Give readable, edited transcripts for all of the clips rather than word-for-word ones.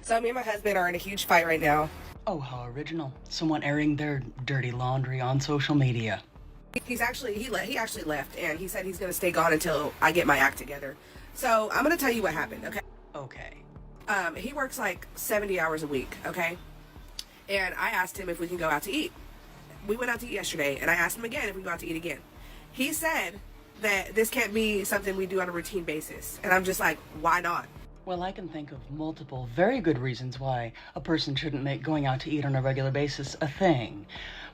So me and my husband are in a huge fight right now. Oh, how original. Someone airing their dirty laundry on social media. He actually left, and he said he's going to stay gone until I get my act together. So I'm going to tell you what happened, okay? Okay. He works like 70 hours a week, okay? And I asked him if we can go out to eat. We went out to eat yesterday, and I asked him again if we can go out to eat again. He said that this can't be something we do on a routine basis. And I'm just like, why not? Well, I can think of multiple very good reasons why a person shouldn't make going out to eat on a regular basis a thing.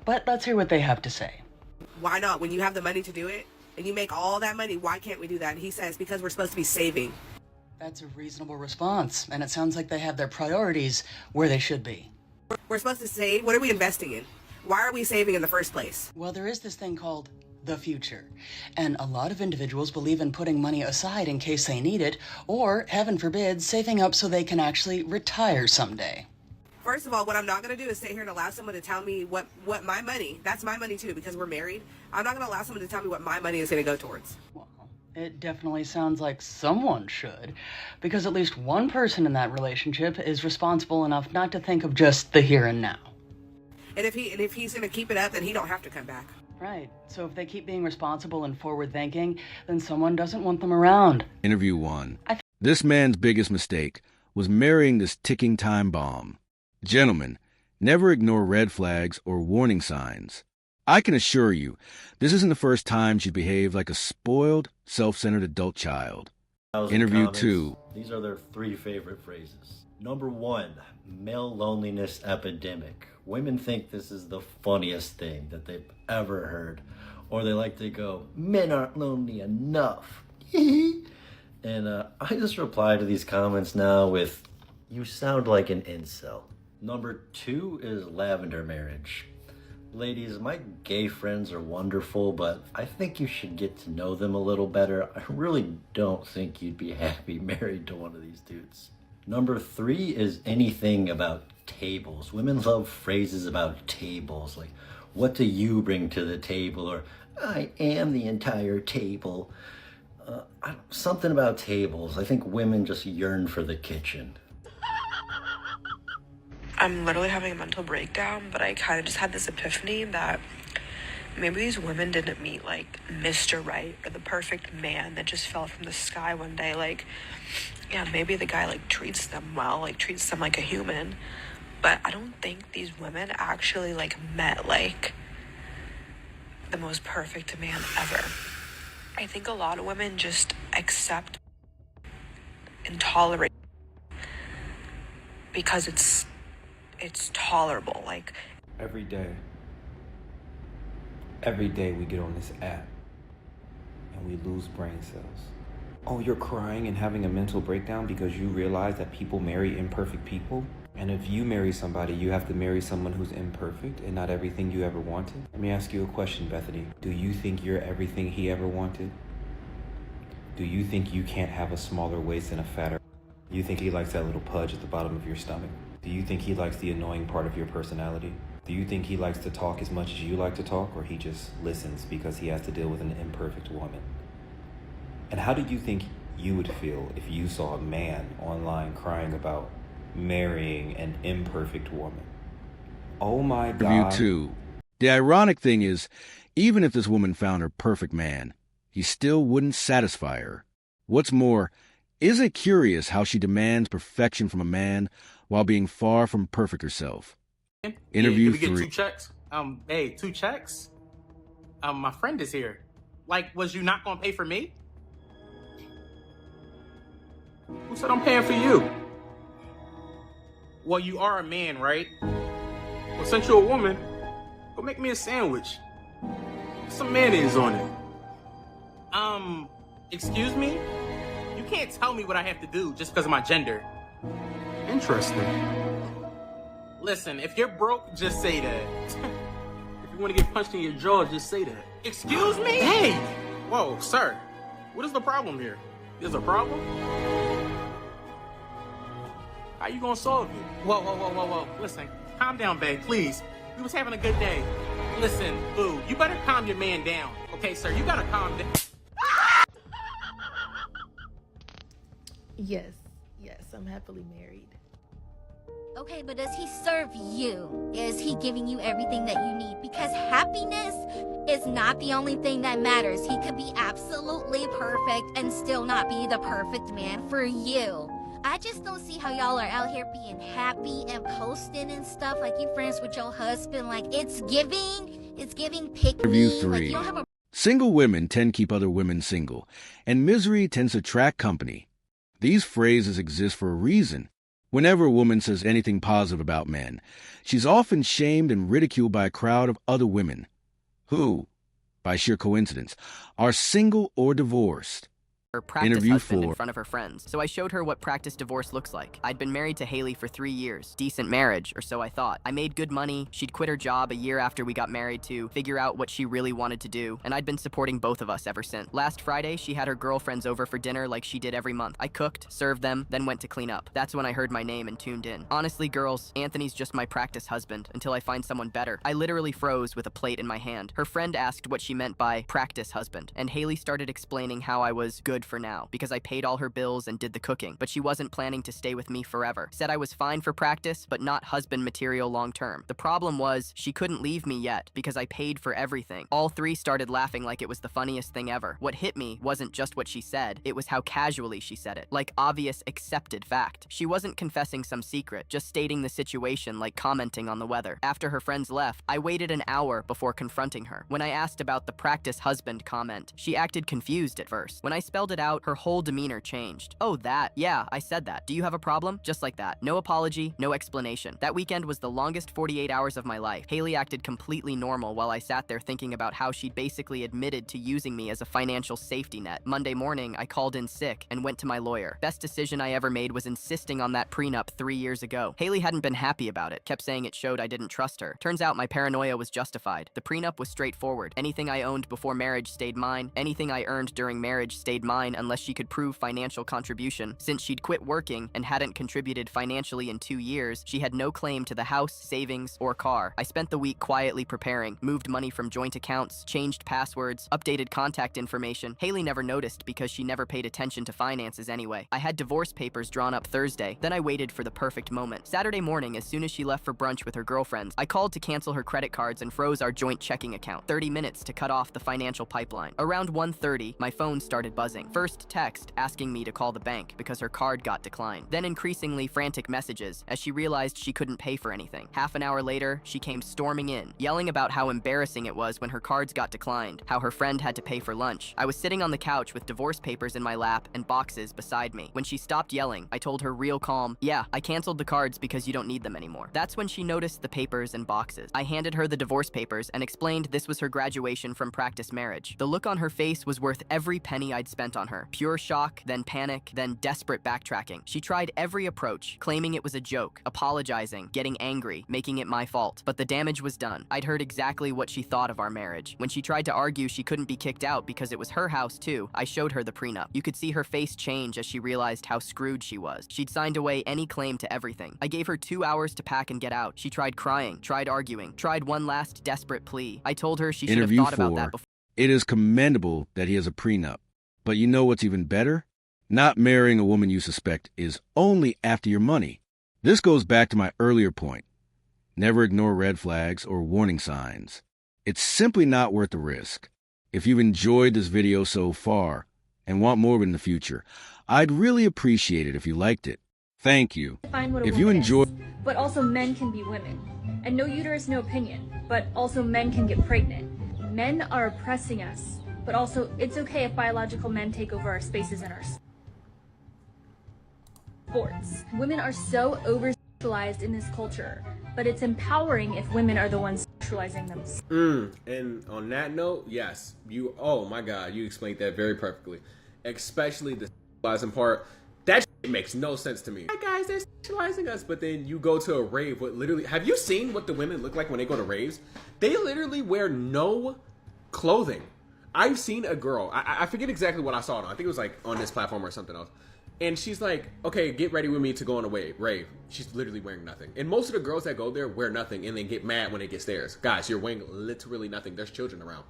But let's hear what they have to say. Why not? When you have the money to do it, and you make all that money, why can't we do that? And he says, because we're supposed to be saving. That's a reasonable response, and it sounds like they have their priorities where they should be. We're supposed to save? What are we investing in? Why are we saving in the first place? Well, there is this thing called the future, and a lot of individuals believe in putting money aside in case they need it, or, heaven forbid, saving up so they can actually retire someday. First of all, what I'm not going to do is sit here and allow someone to tell me what my money, that's my money too, because we're married. I'm not going to allow someone to tell me what my money is going to go towards. Well, it definitely sounds like someone should, because at least one person in that relationship is responsible enough not to think of just the here and now. And if he's going to keep it up, then he don't have to come back. Right. So if they keep being responsible and forward-thinking, then someone doesn't want them around. Interview 1. This man's biggest mistake was marrying this ticking time bomb. Gentlemen, never ignore red flags or warning signs. I can assure you, this isn't the first time she behaved like a spoiled, self-centered adult child. Interview 2. These are their 3 favorite phrases. Number 1, male loneliness epidemic. Women think this is the funniest thing that they've ever heard. Or they like to go, men aren't lonely enough. And I just reply to these comments now with, you sound like an incel. Number 2 is lavender marriage. Ladies, my gay friends are wonderful, but I think you should get to know them a little better. I really don't think you'd be happy married to one of these dudes. Number 3 is anything about tables. Women love phrases about tables, like, what do you bring to the table? Or, I am the entire table. Something about tables. I think women just yearn for the kitchen. I'm literally having a mental breakdown, but I kind of just had this epiphany that maybe these women didn't meet, like, Mr. Right or the perfect man that just fell from the sky one day. Like, yeah, maybe the guy, like, treats them well, like, treats them like a human. But I don't think these women actually, like, met, like, the most perfect man ever. I think a lot of women just accept and tolerate because it's tolerable. Like, every day we get on this app and we lose brain cells. Oh, you're crying and having a mental breakdown because you realize that people marry imperfect people? And if you marry somebody, you have to marry someone who's imperfect and not everything you ever wanted? Let me ask you a question, Bethany. Do you think you're everything he ever wanted? Do you think you can't have a smaller waist and a fatter? Do you think he likes that little pudge at the bottom of your stomach? Do you think he likes the annoying part of your personality? Do you think he likes to talk as much as you like to talk, or he just listens because he has to deal with an imperfect woman? And how do you think you would feel if you saw a man online crying about marrying an imperfect woman? Oh my God. Interview 2. The ironic thing is, even if this woman found her perfect man, he still wouldn't satisfy her. What's more, isn't it curious how she demands perfection from a man while being far from perfect herself? Interview 3. Can we get 2 checks? Hey, 2 checks? My friend is here. Like, was you not gonna pay for me? Who said I'm paying for you? Well, you are a man, right? Well, since you're a woman, go make me a sandwich. Put some mayonnaise on it. Excuse me? You can't tell me what I have to do just because of my gender. Interesting. Listen, if you're broke, just say that. If you want to get punched in your jaw, just say that. Excuse me? Hey! Whoa, sir. What is the problem here? There's a problem? How you gonna solve it? Whoa. Listen, calm down, babe, please. We was having a good day. Listen, boo, you better calm your man down. Okay, sir, you gotta calm down. Yes, I'm happily married. Okay, but does he serve you? Is he giving you everything that you need? Because happiness is not the only thing that matters. He could be absolutely perfect and still not be the perfect man for you. I just don't see how y'all are out here being happy and posting and stuff like you friends with your husband. Like, it's giving pick Interview me. 3. Like, you don't have a Single women tend to keep other women single, and misery tends to attract company. These phrases exist for a reason. Whenever a woman says anything positive about men, she's often shamed and ridiculed by a crowd of other women who, by sheer coincidence, are single or divorced. Her practice Interview husband 4. in front of her friends. So I showed her what practice divorce looks like. I'd been married to Haley for 3 years. Decent marriage, or so I thought. I made good money. She'd quit her job a year after we got married to figure out what she really wanted to do, and I'd been supporting both of us ever since. Last Friday, she had her girlfriends over for dinner like she did every month. I cooked, served them, then went to clean up. That's when I heard my name and tuned in. Honestly, girls, Anthony's just my practice husband until I find someone better. I literally froze with a plate in my hand. Her friend asked what she meant by practice husband, and Haley started explaining how I was good for now because I paid all her bills and did the cooking, but she wasn't planning to stay with me forever. Said I was fine for practice, but not husband material long term. The problem was, she couldn't leave me yet because I paid for everything. All three started laughing like it was the funniest thing ever. What hit me wasn't just what she said, it was how casually she said it. Like obvious accepted fact. She wasn't confessing some secret, just stating the situation like commenting on the weather. After her friends left, I waited an hour before confronting her. When I asked about the practice husband comment, she acted confused at first. When I spelled it out, her whole demeanor changed. Oh, that. Yeah, I said that. Do you have a problem? Just like that. No apology, no explanation. That weekend was the longest 48 hours of my life. Haley acted completely normal while I sat there thinking about how she'd basically admitted to using me as a financial safety net. Monday morning, I called in sick and went to my lawyer. Best decision I ever made was insisting on that prenup 3 years ago. Haley hadn't been happy about it, kept saying it showed I didn't trust her. Turns out my paranoia was justified. The prenup was straightforward. Anything I owned before marriage stayed mine. Anything I earned during marriage stayed mine unless she could prove financial contribution. Since she'd quit working and hadn't contributed financially in 2 years, she had no claim to the house, savings, or car. I spent the week quietly preparing, moved money from joint accounts, changed passwords, updated contact information. Haley never noticed because she never paid attention to finances anyway. I had divorce papers drawn up Thursday, then I waited for the perfect moment. Saturday morning, as soon as she left for brunch with her girlfriends, I called to cancel her credit cards and froze our joint checking account. 30 minutes to cut off the financial pipeline. Around 1:30, my phone started buzzing. First text asking me to call the bank because her card got declined. Then increasingly frantic messages as she realized she couldn't pay for anything. Half an hour later, she came storming in, yelling about how embarrassing it was when her cards got declined, how her friend had to pay for lunch. I was sitting on the couch with divorce papers in my lap and boxes beside me. When she stopped yelling, I told her real calm, "Yeah, I canceled the cards because you don't need them anymore." That's when she noticed the papers and boxes. I handed her the divorce papers and explained this was her graduation from practice marriage. The look on her face was worth every penny I'd spent on her. Pure shock, then panic, then desperate backtracking. She tried every approach, claiming it was a joke, apologizing, getting angry, making it my fault. But the damage was done. I'd heard exactly what she thought of our marriage. When she tried to argue she couldn't be kicked out because it was her house too, I showed her the prenup. You could see her face change as she realized how screwed she was. She'd signed away any claim to everything. I gave her 2 hours to pack and get out. She tried crying, tried arguing, tried one last desperate plea. I told her she should have Interview thought about 4. that before. It is commendable that he has a prenup. But you know what's even better? Not marrying a woman you suspect is only after your money. This goes back to my earlier point. Never ignore red flags or warning signs. It's simply not worth the risk. If you've enjoyed this video so far and want more of it in the future, I'd really appreciate it if you liked it. Thank you. Define what a If you woman enjoy... is. But also men can be women. And no uterus, no opinion. But also men can get pregnant. Men are oppressing us. But also, it's okay if biological men take over our spaces and our sports. Women are so over-sexualized in this culture, but it's empowering if women are the ones sexualizing them. And on that note, yes, oh my God, you explained that very perfectly. Especially the sexualizing part. That shit makes no sense to me. Hi guys, they're sexualizing us, but then you go to a rave, what literally, have you seen what the women look like when they go to raves? They literally wear no clothing. I've seen a girl, I forget exactly what I saw it on. I think it was like on this platform or something else. And she's like, okay, get ready with me to go on a rave. She's literally wearing nothing. And most of the girls that go there wear nothing and then get mad when it gets theirs. Guys, you're wearing literally nothing. There's children around.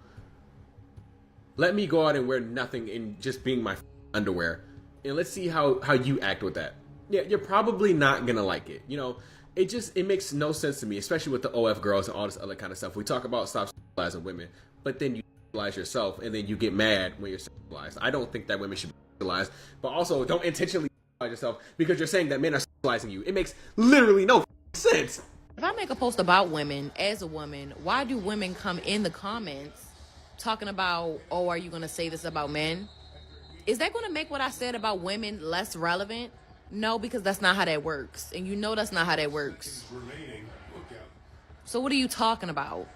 Let me go out and wear nothing and just being my underwear. And let's see how you act with that. Yeah, you're probably not gonna like it. You know, it makes no sense to me, especially with the OF girls and all this other kind of stuff. We talk about stop sexualizing women, but then you sexualize yourself and then you get mad when you're sexualized. I don't think that women should be sexualized, but also don't intentionally sexualize yourself because you're saying that men are sexualizing you. It makes literally no sense. If I make a post about women as a woman, why do women come in the comments talking about, oh, are you going to say this about men? Is that going to make what I said about women less relevant? No, because that's not how that works. And you know that's not how that works. So what are you talking about?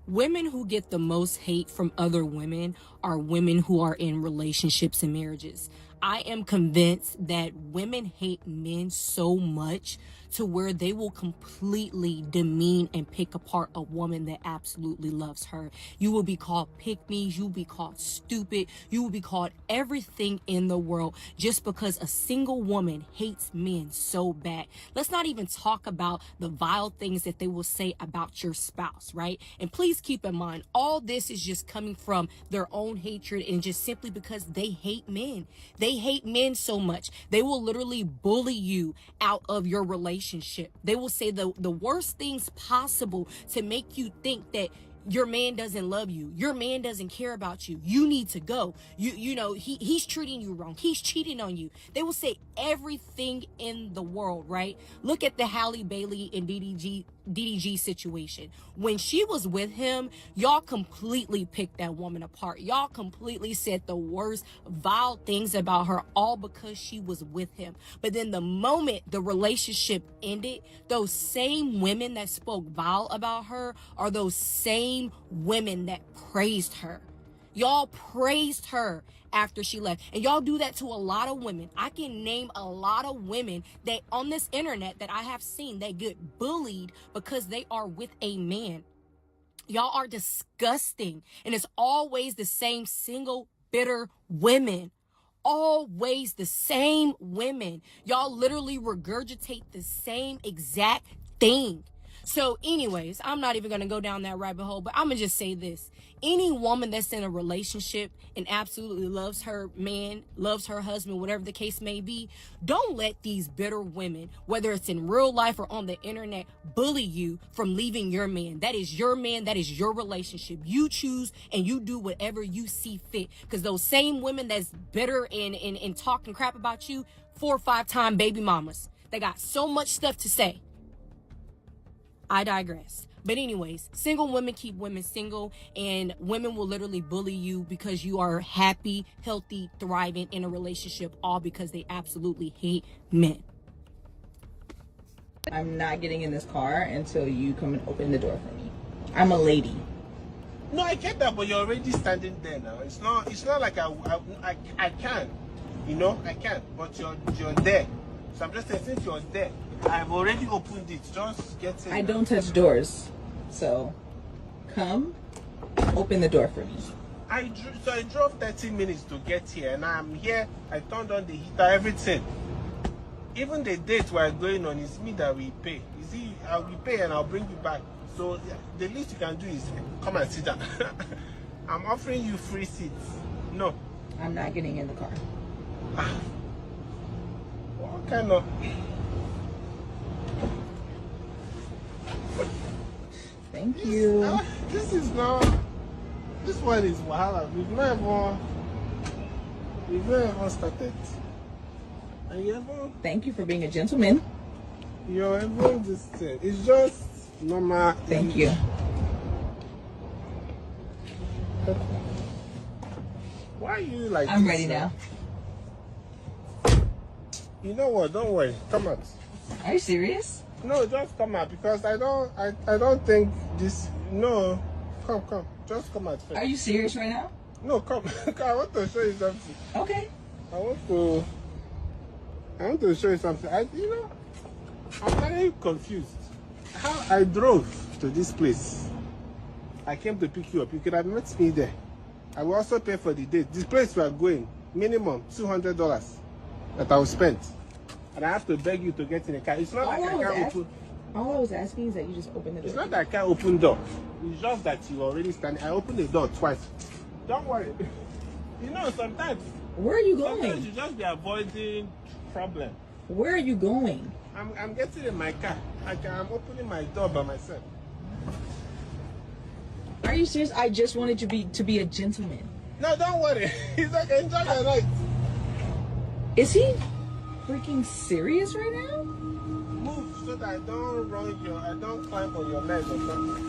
Women who get the most hate from other women are women who are in relationships and marriages. I am convinced that women hate men so much to where they will completely demean and pick apart a woman that absolutely loves her. You will be called pick-me's, you will be called stupid, you will be called everything in the world just because a single woman hates men so bad. Let's not even talk about the vile things that they will say about your spouse, right? And please keep in mind, all this is just coming from their own hatred and just simply because they hate men. They hate men so much. They will literally bully you out of your relationship. They will say the worst things possible to make you think that your man doesn't love you. Your man doesn't care about you. You need to go. You know, he's treating you wrong. He's cheating on you. They will say everything in the world, right? Look at the Halle Bailey and DDG situation. When she was with him, y'all completely picked that woman apart. Y'all completely said the worst vile things about her, all because she was with him. But then the moment the relationship ended, those same women that spoke vile about her are those same women that praised her. Y'all praised her after she left. And y'all do that to a lot of women. I can name a lot of women that on this internet that I have seen that get bullied because they are with a man. Y'all are disgusting. And it's always the same single bitter women. Always the same women. Y'all literally regurgitate the same exact thing. So anyways, I'm not even going to go down that rabbit hole, but I'm going to just say this. Any woman that's in a relationship and absolutely loves her man, loves her husband, whatever the case may be, don't let these bitter women, whether it's in real life or on the internet, bully you from leaving your man. That is your man. That is your relationship. You choose and you do whatever you see fit. Because those same women that's bitter and talking crap about you, 4 or 5 time baby mamas, they got so much stuff to say. I digress. But anyways, single women keep women single, and women will literally bully you because you are happy, healthy, thriving in a relationship, all because they absolutely hate men. I'm not getting in this car until you come and open the door for me. I'm a lady. No, I get that, but you're already standing there now. It's not like I can, you know, I can, but you're there. So I'm just saying, since you're there, I've already opened it. Just get in. I don't touch doors. So, come, open the door for me. I drove 30 minutes to get here, and I'm here. I turned on the heater, everything. Even the date we're going on is me that we pay. You see, I will pay and I'll bring you back. So the least you can do is come and sit down. I'm offering you free seats. No. I'm not getting in the car. What kind of... Thank you. This is not... This one is wahala. We've not even started. And you ever... Thank you for being a gentleman. You're ever just... It's just normal. Thank you. Why are you like I'm this, ready now. You know what? Don't worry. Come out. Are you serious? No, just come out because I don't think this. No, come. Just come out first. Are you serious right now? No, come. I want to show you something. Okay. I want to show you something. I'm very confused. How I drove to this place. I came to pick you up. You could have met me there. I will also pay for the date. This place we are going, minimum $200 that I will spend. And I have to beg you to get in the car. It's not like I can't open. All I was asking is that you just open the door. It's not that I can't open door. It's just that you already standing. I opened the door twice. Don't worry. You know, sometimes. Where are you going? Sometimes you just be avoiding problem. Where are you going? I'm getting in my car. I'm opening my door by myself. Are you serious? I just wanted to be a gentleman. No, don't worry. He's like, enjoy your night. Is he freaking serious right now? Move so that I don't climb on your leg or something.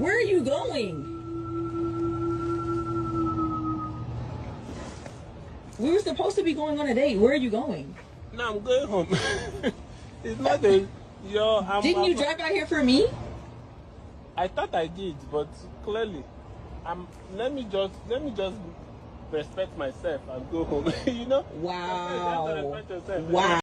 Where are you going? We were supposed to be going on a date. Where are you going? No, I'm going home. It's not Didn't you drive out here for me? I thought I did, but clearly, let me just respect myself and go home. You know? Wow. You have to respect yourself. Wow.